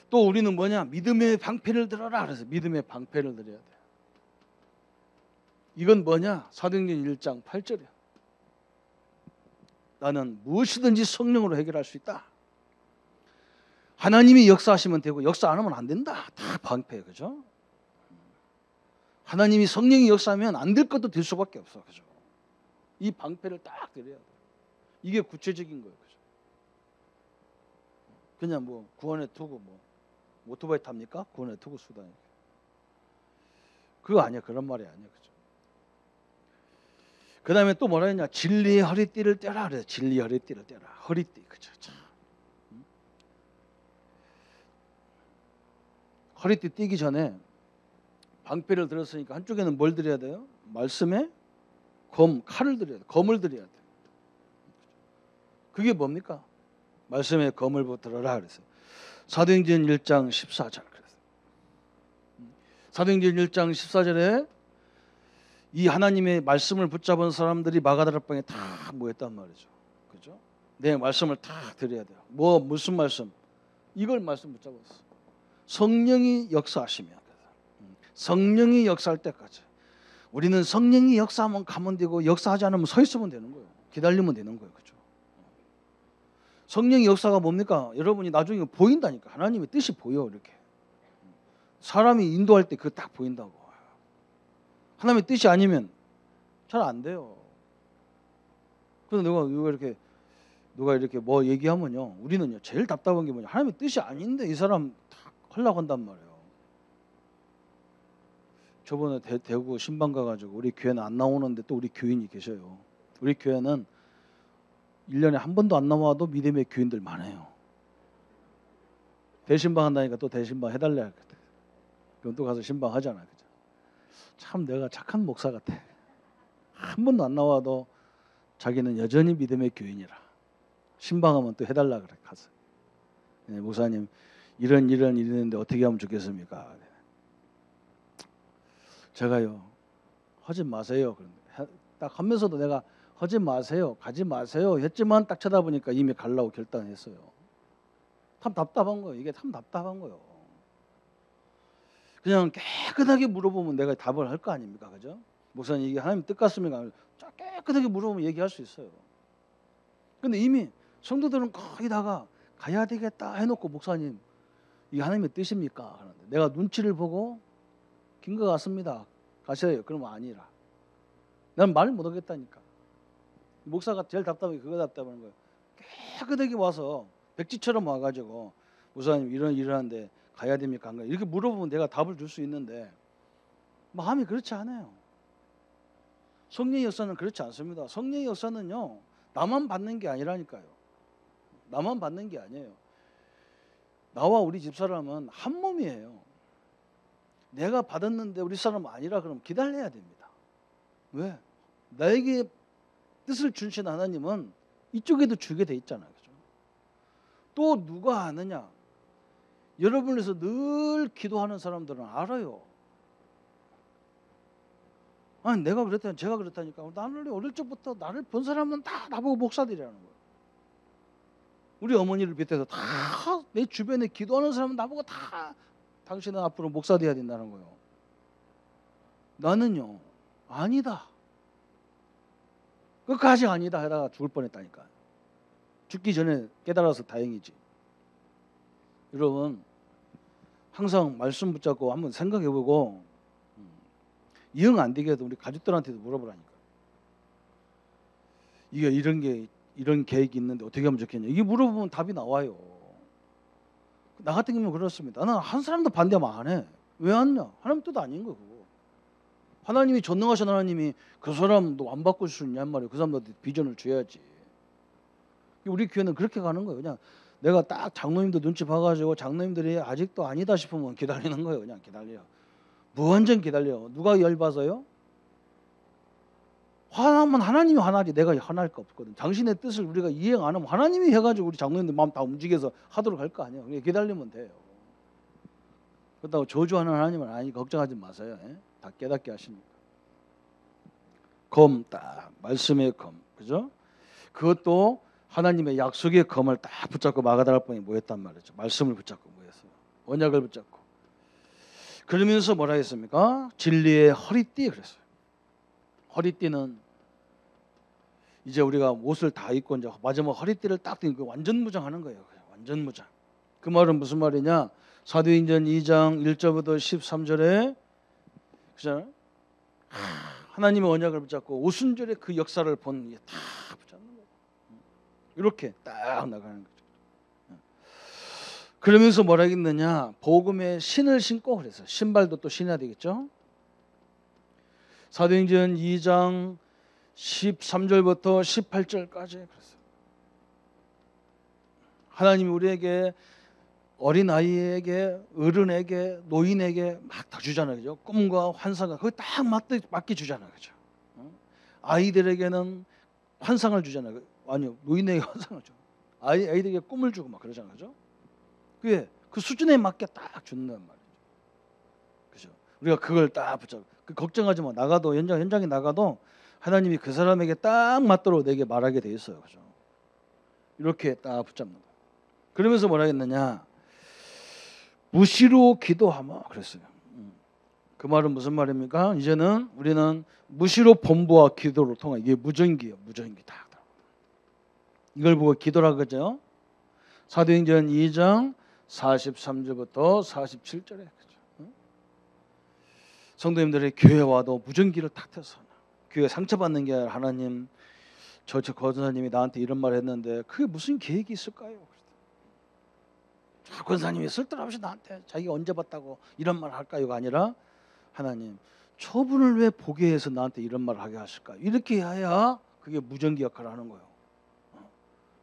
또 우리는 뭐냐? 믿음의 방패를 들어라 그래서 믿음의 방패를 들어야 돼. 이건 뭐냐? 사도행전 1장 8절이야. 나는 무엇이든지 성령으로 해결할 수 있다. 하나님이 역사하시면 되고 역사 안 하면 안 된다. 다 방패, 그죠? 하나님이 성령이 역사하면 안 될 것도 될 수밖에 없어, 그죠? 이 방패를 딱 드려야 돼. 이게 구체적인 거예요, 그죠? 그냥 뭐 구원의 투구 뭐 오토바이 탑니까? 구원의 투구 수단이. 그거 아니야, 그런 말이 아니야, 그죠? 그 다음에 또 뭐라 했냐? 진리의 허리띠를 떼라 그래. 진리의 허리띠를 떼라. 허리띠, 그죠? 허리띠 떼기 전에 방패를 들었으니까 한쪽에는 뭘 드려야 돼요? 말씀에 칼을 드려야 돼. 검을 드려야 돼. 그게 뭡니까? 말씀에 검을 들어라 그랬어요. 사도행전 1장 14절 그랬어요. 사도행전 1장 14절에 이 하나님의 말씀을 붙잡은 사람들이 마가다락방에 다 모였단 말이죠. 그죠? 내 말씀을 다 드려야 돼요. 무슨 말씀? 이걸 말씀 붙잡았어. 성령이 역사하시면 성령이 역사할 때까지 우리는 성령이 역사하면 가면 되고 역사하지 않으면 서 있으면 되는 거예요. 기다리면 되는 거예요. 그죠? 성령의 역사가 뭡니까? 여러분이 나중에 보인다니까. 하나님의 뜻이 보여 이렇게. 사람이 인도할 때 그거 딱 보인다고. 하나님의 뜻이 아니면 잘 안 돼요. 그래서 누가 이렇게 뭐 얘기하면요, 우리는요 제일 답답한 게 뭐냐, 하나님의 뜻이 아닌데 이 사람 다 하려고 한단 말이에요. 저번에 대구 신방 가가지고 우리 교회는 안 나오는데 또 우리 교인이 계셔요. 우리 교회는 1년에 한 번도 안 나와도 믿음의 교인들 많아요. 대신방 한다니까 또 대신방 해달래 하거든. 그럼 또 가서 신방 하잖아. 그죠? 참 내가 착한 목사 같아. 한 번도 안 나와도 자기는 여전히 믿음의 교인이라 신방하면 또 해달라 그래 가서. 네, 목사님 이런 일이 있는데 어떻게 하면 좋겠습니까? 제가요 하지 마세요. 그런데 딱 하면서도 내가 하지 마세요, 가지 마세요 했지만 딱 쳐다보니까 이미 가려고 결단했어요. 참 답답한 거예요. 이게 참 답답한 거예요. 그냥 깨끗하게 물어보면 내가 답을 할 거 아닙니까, 그죠? 목사님 이게 하나님 뜻 같습니까? 깨끗하게 물어보면 얘기할 수 있어요. 근데 이미 성도들은 거기다가 가야 되겠다 해놓고 목사님 이게 하나님의 뜻입니까? 하는데 내가 눈치를 보고 긴 것 같습니다. 가셔요. 그러면 아니라. 난 말 못하겠다니까. 목사가 제일 답답한 게 그거 답답한 거예요. 깨끗하게 와서 백지처럼 와가지고 목사님 이런 일을 하는데 가야 됩니까? 안 가요? 이렇게 물어보면 내가 답을 줄 수 있는데 마음이 그렇지 않아요. 성령의 역사는 그렇지 않습니다. 성령의 역사는요 나만 받는 게 아니라니까요. 나만 받는 게 아니에요. 나와 우리 집사람은 한 몸이에요. 내가 받았는데 우리 사람은 아니라 그러면 기다려야 됩니다. 왜? 나에게 뜻을 주신 하나님은 이쪽에도 주게 돼 있잖아요. 그죠? 또 누가 아느냐? 여러분에서 늘 기도하는 사람들은 알아요. 아니 내가 그랬다니 제가 그랬다니까. 나는 어릴 적부터 나를 본 사람은 다 나보고 목사들이라는 거예요. 우리 어머니를 비롯해서 다 내 주변에 기도하는 사람은 나보고 다 당신은 앞으로 목사 돼야 된다는 거예요. 나는요 아니다. 끝까지 아니다 하다가 죽을 뻔했다니까. 죽기 전에 깨달아서 다행이지. 여러분 항상 말씀 붙잡고 한번 생각해보고 이응 안 되게 해도 우리 가족들한테도 물어보라니까. 이게 이런 계획이 있는데 어떻게 하면 좋겠냐. 이게 물어보면 답이 나와요. 나 같은 경우는 그렇습니다. 나는 한 사람도 반대하면 안 해. 왜 하느냐? 하나님 뜻 아닌 거고. 하나님이 전능하신 하나님이 그 사람도 안 바꿀 수 있냔 말이에요. 그 사람한테 비전을 줘야지. 우리 교회는 그렇게 가는 거예요. 그냥 내가 딱 장로님들 눈치 봐가지고 장로님들이 아직도 아니다 싶으면 기다리는 거예요. 그냥 기다려. 무한정 기다려. 누가 열받아요? 화나면 하나님이 화나지 내가 화날 거 없거든. 당신의 뜻을 우리가 이행 안 하면 하나님이 해가지고 우리 장로님들 마음 다 움직여서 하도록 할 거 아니에요. 그냥 기다리면 돼요. 그렇다고 저주하는 하나님은 아니 걱정하지 마세요. 다 깨닫게 하십니다. 검 딱 말씀의 검, 그죠? 그것도 하나님의 약속의 검을 딱 붙잡고 마가다락방에 모였단 말이죠. 말씀을 붙잡고 모였어요. 언약을 붙잡고. 그러면서 뭐라 했습니까? 진리의 허리띠 그랬어요. 허리띠는 이제 우리가 옷을 다 입고 이제 마지막 허리띠를 딱 띠고 완전 무장하는 거예요. 완전 무장. 그 말은 무슨 말이냐? 사도행전 2장 1절부터 13절에 그잖아요. 하나님의 언약을 붙잡고 오순절에 그 역사를 본 게 다 붙잡는 거예요. 이렇게 딱 나가는 거죠. 그러면서 뭐라 했느냐? 복음의 신을 신고 그래서 신발도 또 신어야 되겠죠. 사도행전 2장 13절부터 18절까지 그랬어요. 하나님이 우리에게 어린 아이에게 어른에게 노인에게 막 다 주잖아요. 그죠? 꿈과 환상을 그거 딱 맞게 주잖아요. 그죠? 아이들에게는 환상을 주잖아요. 아니요. 노인에게 환상을 줘. 아이들에게 꿈을 주고 막 그러잖아요. 그죠? 그게 그 수준에 맞게 딱 준단 말이죠. 그죠? 우리가 그걸 딱 붙잡고 걱정하지 마. 나가도 현장에 나가도 하나님이 그 사람에게 딱 맞도록 내게 말하게 돼 있어요. 그죠? 이렇게 딱 붙잡는 거예요. 그러면서 뭐라 했느냐? 무시로 기도하마 그랬어요. 그 말은 무슨 말입니까? 이제는 우리는 무시로 본부와 기도를 통해 이게 무전기예요. 무전기 다. 이걸 보고 기도라 그러죠. 사도행전 2장 43절부터 47절에 그죠? 성도님들의 교회 와도 무전기를 탁 켜서 교회 상처받는 게 아니라 하나님 저 권사님이 나한테 이런 말 했는데 그게 무슨 계획이 있을까요? 권사님이 쓸데없이 나한테 자기가 언제 봤다고 이런 말 할까요가 아니라 하나님 저분을 왜 보게 해서 나한테 이런 말을 하게 하실까요? 이렇게 해야 그게 무전기 역할을 하는 거예요.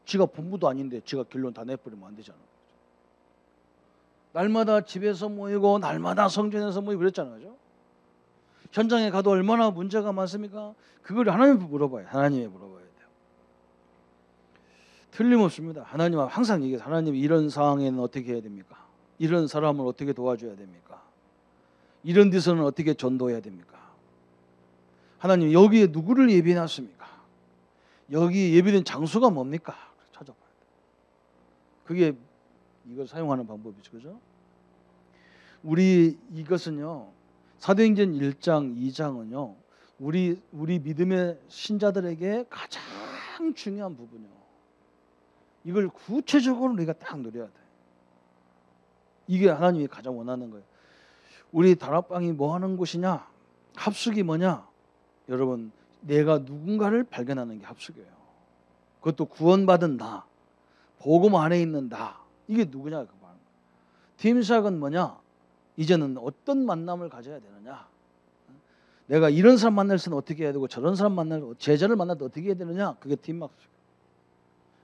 지가 본부도 아닌데 지가 결론 다 내버리면 안 되잖아요. 날마다 집에서 모이고 날마다 성전에서 모이고 그랬잖아요. 그죠? 현장에 가도 얼마나 문제가 많습니까? 그걸 하나님께 물어봐요. 하나님에 물어봐야 돼요. 틀림없습니다. 하나님은 항상 얘기해요. 하나님 이런 상황에는 어떻게 해야 됩니까? 이런 사람을 어떻게 도와줘야 됩니까? 이런 데서는 어떻게 전도해야 됩니까? 하나님 여기에 누구를 예비해놨습니까? 여기 예비된 장소가 뭡니까? 찾아봐야 돼요. 그게 이걸 사용하는 방법이죠. 그죠? 우리 이것은요. 사도행전 1장, 2장은요. 우리 믿음의 신자들에게 가장 중요한 부분이요. 이걸 구체적으로 우리가 딱 누려야 돼. 이게 하나님이 가장 원하는 거예요. 우리 다락방이 뭐 하는 곳이냐? 합숙이 뭐냐? 여러분, 내가 누군가를 발견하는 게 합숙이에요. 그것도 구원받은 나, 복음 안에 있는 나. 이게 누구냐? 그 말. 팀샥은 뭐냐? 이제는 어떤 만남을 가져야 되느냐? 내가 이런 사람 만날 때는 어떻게 해야 되고 저런 사람 제자를 만날 때 어떻게 해야 되느냐? 그게 팀막.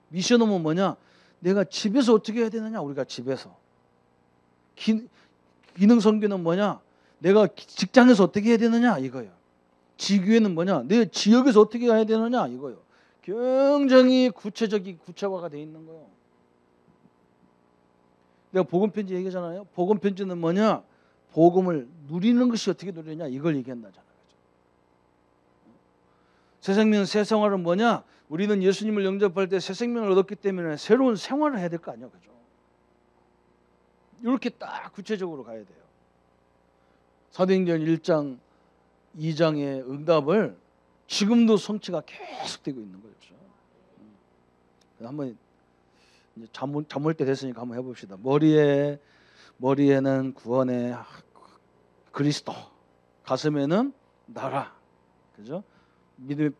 미션홈은 뭐냐? 내가 집에서 어떻게 해야 되느냐? 우리가 집에서. 기능 선교는 뭐냐? 내가 직장에서 어떻게 해야 되느냐? 이거예요. 지교회는 뭐냐? 내 지역에서 어떻게 해야 되느냐? 이거예요. 굉장히 구체화가 돼 있는 거예요. 내가 복음 편지 얘기하잖아요. 복음 편지는 뭐냐? 복음을 누리는 것이 어떻게 누리느냐? 이걸 얘기한다잖아요. 새 생명, 새 생활은 뭐냐? 우리는 예수님을 영접할 때 새 생명을 얻었기 때문에 새로운 생활을 해야 될 거 아니야, 그죠? 이렇게 딱 구체적으로 가야 돼요. 사도행전 1장, 2장의 응답을 지금도 성취가 계속되고 있는 거죠. 한번 이제 잠올 때 됐으니까 한번 해봅시다. 머리에는 구원의 그리스도, 가슴에는 나라, 그죠? 믿음의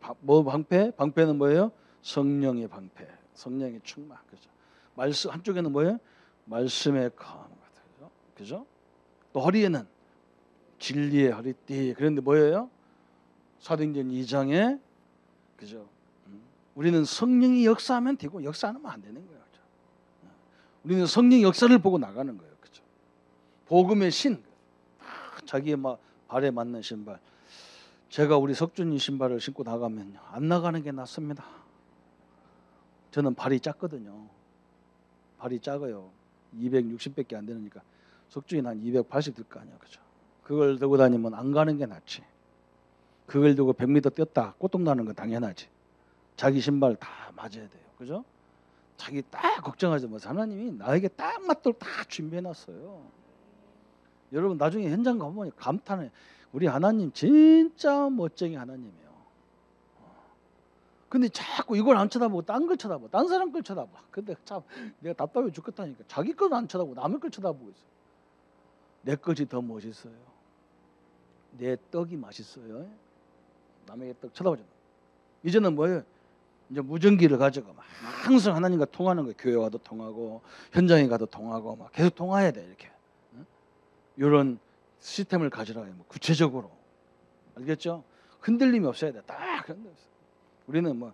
방패, 방패는 뭐예요? 성령의 방패, 성령의 충만, 그죠? 말씀 한쪽에는 뭐예요? 말씀의 검, 그죠? 또 허리에는 진리의 허리띠. 그런데 뭐예요? 사도행전 2장에 그죠? 우리는 성령이 역사하면 되고 역사 안 하면 안 되는 거예요. 그죠? 우리는 성령 역사를 보고 나가는 거예요. 그죠? 복음의 신, 자기의 발에 맞는 신발. 제가 우리 석준이 신발을 신고 나가면 안 나가는 게 낫습니다. 저는 발이 작거든요. 발이 작아요. 260밖에 안 되니까 석준이는 한 280 될 거 아니야, 그죠? 그걸 들고 다니면 안 가는 게 낫지. 그걸 들고 100m 뛰었다 꼬똥 나는 건 당연하지. 자기 신발 다 맞아야 돼요, 그죠? 자기 딱 걱정하지 마세요. 하나님이 나에게 딱 맞도록 다 준비해놨어요. 여러분 나중에 현장 가보면 감탄해. 우리 하나님 진짜 멋쟁이 하나님이에요. 근데 자꾸 이걸 안 쳐다보고 딴 걸 쳐다봐. 딴 사람 걸 쳐다봐. 근데 참 내가 답답해 죽겠다니까. 자기 걸 안 쳐다보고 남의 걸 쳐다보고 있어. 내 것이 더 멋있어요. 내 떡이 맛있어요. 남의 떡 쳐다보잖아. 이제는 뭐예요? 이제 무전기를 가지고 막 항상 하나님과 통하는 거예요. 교회 와도 통하고 현장에 가도 통하고 막 계속 통화해야 돼 이렇게. 이런 시스템을 가지라 해요. 구체적으로. 알겠죠? 흔들림이 없어야 돼. 딱 흔들려. 우리는 뭐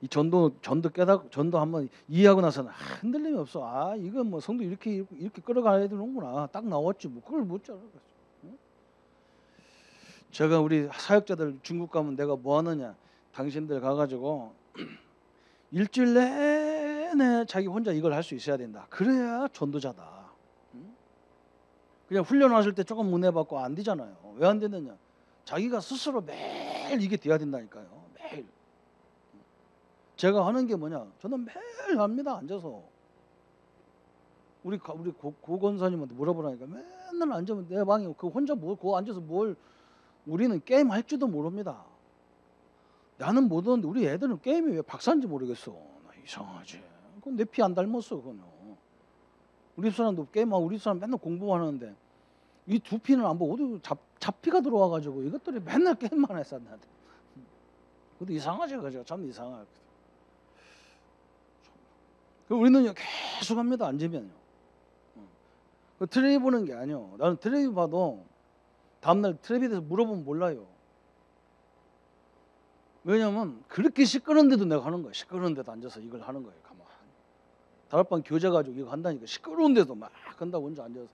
이 전도 깨닫고 전도 한번 이해하고 나서는 흔들림이 없어. 이건 뭐 성도 이렇게 끌어가야 되는구나. 딱 나왔지. 뭐 그걸 못 잖아. 제가 우리 사역자들 중국 가면 내가 뭐 하느냐? 당신들 가가지고 일주일 내내 자기 혼자 이걸 할 수 있어야 된다. 그래야 전도자다. 그냥 훈련 왔을 때 조금 은혜 받고 안 되잖아요. 왜 안 되느냐? 자기가 스스로 매일 이게 돼야 된다니까요. 매일. 제가 하는 게 뭐냐? 저는 매일 합니다. 앉아서. 우리 고 권사님한테 물어보라니까 맨날 앉으면 내 방에 그 혼자 그거 앉아서 우리는 게임 할 줄도 모릅니다. 나는 못 하는데 우리 애들은 게임이 왜 박사인지 모르겠어. 나 이상하지. 그건 내 피 안 닮았어 그거는. 우리 사람도 게임하고 우리 사람 맨날 공부하는데 이 두 피는 안 보고 어디 잡피가 들어와가지고 이것들이 맨날 게임만 했어 나한테. 그것도 이상하죠, 그죠? 참 이상하죠. 우리는 계속 합니다. 앉으면요. 텔레비 보는 게 아니요. 나는 텔레비 봐도 다음날 텔레비에 대해서 물어보면 몰라요. 왜냐면 그렇게 시끄러운데도 내가 하는 거야. 시끄러운데도 앉아서 이걸 하는 거예요. 가만. 다락방 교재 가지고 이거 한다니까 시끄러운데도 막 한다고 혼자 앉아서.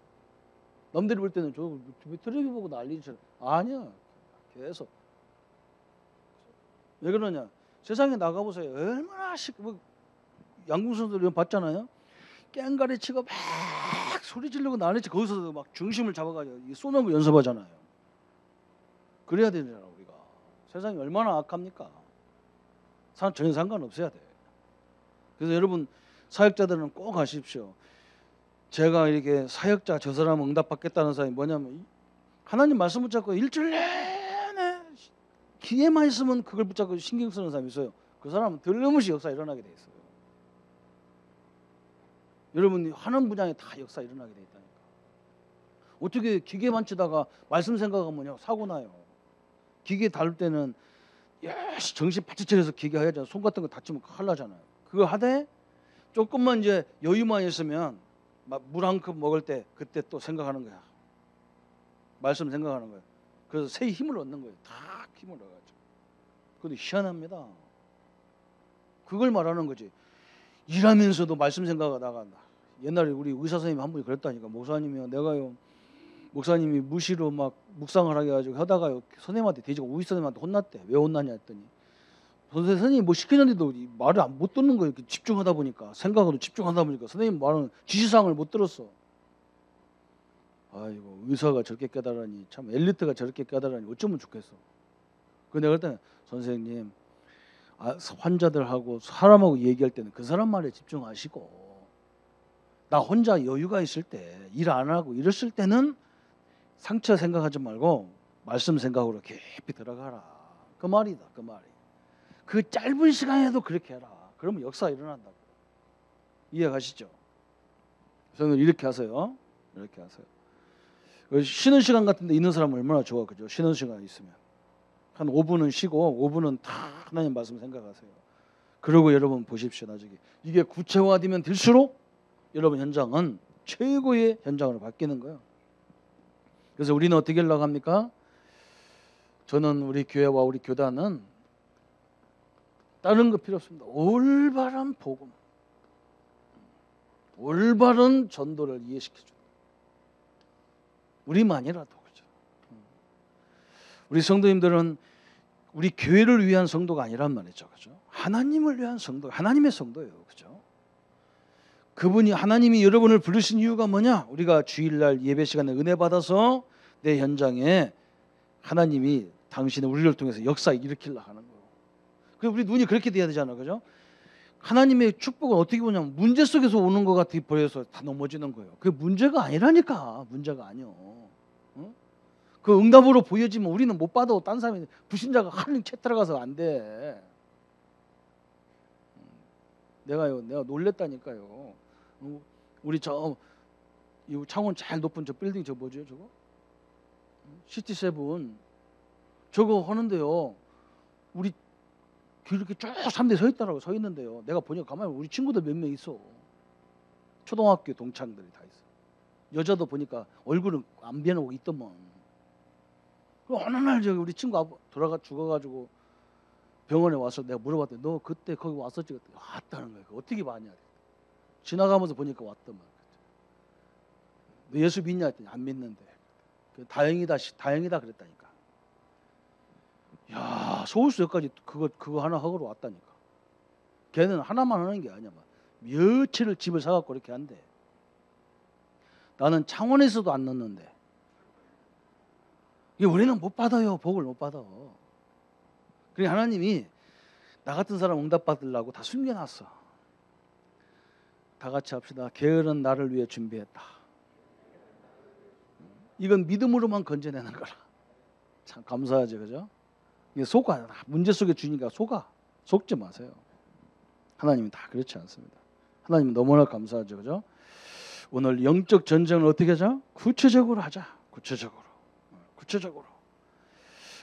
남들이 볼 때는 저 텔레비 보고 난리처럼. 아니야. 계속. 왜 그러냐? 세상에 나가보세요. 얼마나 양궁 선수들 봤잖아요. 깽가리 치고 막 소리 지르고 난리치고 거기서 막 중심을 잡아가지고 쏘는 거 연습하잖아요. 그래야 되잖아 우리가. 세상이 얼마나 악합니까? 전혀 상관없어야 돼. 그래서 여러분 사역자들은 꼭 아십시오. 제가 이렇게 사역자 저 사람 응답받겠다는 사람이 뭐냐면 하나님 말씀 붙잡고 일주일 내내 귀에만 있으면 그걸 붙잡고 신경 쓰는 사람이 있어요. 그 사람은 들러무시 역사 일어나게 돼 있어요. 여러분이 하는 분야에 다 역사 일어나게 돼 있다니까. 어떻게 기계만 치다가 말씀 생각하면 사고 나요. 기계 다룰 때는 정신 바짝 차려서 기계 해야잖아요. 손 같은 거 다치면 큰일 나잖아요. 그거 하되 조금만 이제 여유만 있으면 물 한 컵 먹을 때 그때 또 생각하는 거야. 말씀 생각하는 거야. 그래서 새 힘을 얻는 거예요. 다 힘을 얻어가지고. 그런데 희한합니다. 그걸 말하는 거지. 일하면서도 말씀 생각하다가 옛날에 우리 의사 선생님 한 분이 그랬다니까. 목사님이요, 내가요, 목사님이 무시로 막 묵상을 하게 해가지고 하다가요 선생님한테 대지고 우리 선생님한테 혼났대. 왜 혼났냐 했더니 선생님이 뭐 시키는데도 말을 못 듣는 거예요. 집중하다 보니까 생각으로 집중하다 보니까 선생님 말은 지시사항을 못 들었어. 아이고 의사가 저렇게 깨달으니 참 엘리트가 저렇게 깨달으니 어쩌면 좋겠어. 근데 내가 그랬더니 선생님 환자들하고 사람하고 얘기할 때는 그 사람 말에 집중하시고 나 혼자 여유가 있을 때 일 안 하고 이랬을 때는 상처 생각하지 말고 말씀 생각으로 깊이 들어가라. 그 말이다. 그 말이. 그 짧은 시간에도 그렇게 해라. 그러면 역사가 일어난다고. 이해가시죠? 저는 이렇게 하세요. 이렇게 하세요. 쉬는 시간 같은 데 있는 사람은 얼마나 좋아. 그죠? 쉬는 시간 있으면. 한 5분은 쉬고 5분은 다 하나님 말씀 생각하세요. 그러고 여러분 보십시오. 나중에. 이게 구체화되면 될수록 여러분 현장은 최고의 현장으로 바뀌는 거예요. 그래서 우리는 어떻게 하려고 합니까? 저는 우리 교회와 우리 교단은 다른 거 필요 없습니다. 올바른 복음, 올바른 전도를 이해시켜줍니다. 우리만이라도 그죠. 우리 성도님들은 우리 교회를 위한 성도가 아니란 말이죠, 그죠? 하나님을 위한 성도, 하나님의 성도예요, 그죠? 그분이 하나님이 여러분을 부르신 이유가 뭐냐? 우리가 주일날 예배 시간에 은혜 받아서 내 현장에 하나님이 당신의 우리를 통해서 역사 일으키려 하는 거예요. 그래서 우리 눈이 그렇게 돼야 되잖아, 그죠? 하나님의 축복은 어떻게 보냐면 문제 속에서 오는 것 같아 보여서 다 넘어지는 거예요. 그게 문제가 아니라니까. 문제가 아니요. 응? 그 응답으로 보여지면 우리는 못 받아. 딴 사람이 불신자가 하늘 채 들어가서 안 돼. 내가 놀랬다니까요. 우리 이 창원 제일 높은 저 빌딩 저 뭐죠 저거? 시티7 저거 하는데요. 우리 이렇게 쭉 3대 서 있더라고. 서 있는데요. 내가 보니까 가만히 우리 친구들 몇 명 있어. 초등학교 동창들이 다 있어. 여자도 보니까 얼굴은 안 변하고 있더만. 어느 날 저기 우리 친구 죽어가지고 병원에 와서 내가 물어봤더니 너 그때 거기 왔었지? 왔다는 거야. 어떻게 봤냐? 지나가면서 보니까 왔더만. 너 예수 믿냐 했더니 안 믿는데. 다행이다 그랬다니까. 야, 서울서까지 그거 하나 하고 왔다니까. 걔는 하나만 하는 게 아니야. 며칠을 집을 사갖고 이렇게 한대. 나는 창원에서도 안 넣는데. 이게 우리는 못 받아요. 복을 못 받아. 그러니까 하나님이 나 같은 사람 응답 받으려고 다 숨겨놨어. 다 같이 합시다. 게으른 나를 위해 준비했다. 이건 믿음으로만 건져내는 거라. 참 감사하죠, 그죠? 속아. 문제 속에 주니까 속지 마세요. 하나님은 다 그렇지 않습니다. 하나님은 너무나 감사하죠, 그죠? 오늘 영적 전쟁을 어떻게 하자? 구체적으로 하자. 구체적으로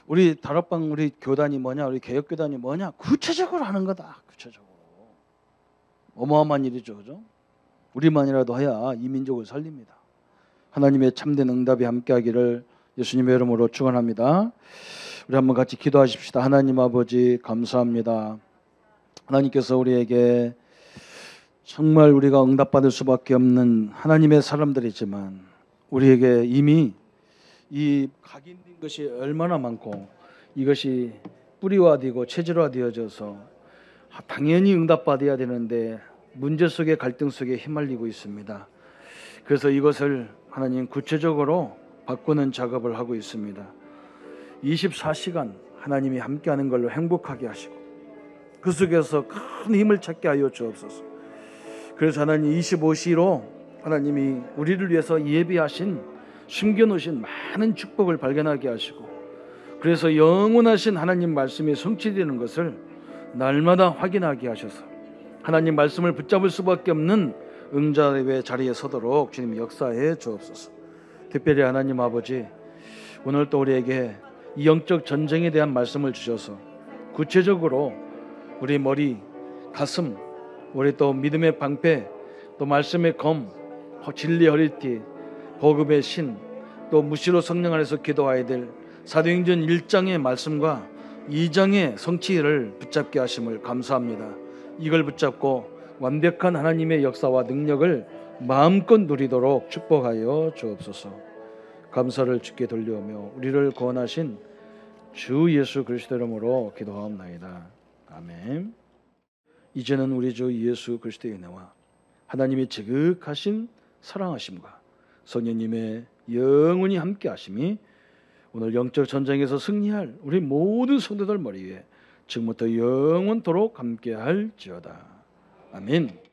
우리 다락방 우리 교단이 뭐냐, 우리 개혁교단이 뭐냐, 구체적으로 하는 거다. 구체적으로 어마어마한 일이죠, 그죠? 우리만이라도 해야 이 민족을 살립니다. 하나님의 참된 응답이 함께하기를 예수님의 이름으로 축원합니다. 우리 한번 같이 기도하십시다. 하나님 아버지 감사합니다. 하나님께서 우리에게 정말 우리가 응답받을 수밖에 없는 하나님의 사람들이지만 우리에게 이미 이 각인된 것이 얼마나 많고 이것이 뿌리화되고 체질화되어져서 당연히 응답받아야 되는데 문제 속에 갈등 속에 휘말리고 있습니다. 그래서 이것을 하나님 구체적으로 바꾸는 작업을 하고 있습니다. 24시간 하나님이 함께하는 걸로 행복하게 하시고 그 속에서 큰 힘을 찾게 하여 주옵소서. 그래서 하나님 25시로 하나님이 우리를 위해서 예비하신 숨겨놓으신 많은 축복을 발견하게 하시고 그래서 영원하신 하나님 말씀이 성취되는 것을 날마다 확인하게 하셔서 하나님 말씀을 붙잡을 수밖에 없는 응답의 자리에 서도록 주님 역사해 주옵소서. 특별히 하나님 아버지 오늘 또 우리에게 이 영적 전쟁에 대한 말씀을 주셔서 구체적으로 우리 머리, 가슴, 우리 또 믿음의 방패, 또 말씀의 검, 진리 허리띠, 복음의 신, 또 무시로 성령 안에서 기도해야 될 사도행전 1장의 말씀과 2장의 성취를 붙잡게 하심을 감사합니다. 이걸 붙잡고 완벽한 하나님의 역사와 능력을 마음껏 누리도록 축복하여 주옵소서. 감사를 주께 돌려오며 우리를 구원하신 주 예수 그리스도 이름으로 기도하옵나이다. 아멘. 이제는 우리 주 예수 그리스도의 은혜와 하나님의 지극하신 사랑하심과 성령님의 영원히 함께 하심이 오늘 영적 전쟁에서 승리할 우리 모든 성도들 머리에 지금부터 영원토록 함께 할지어다. 아멘.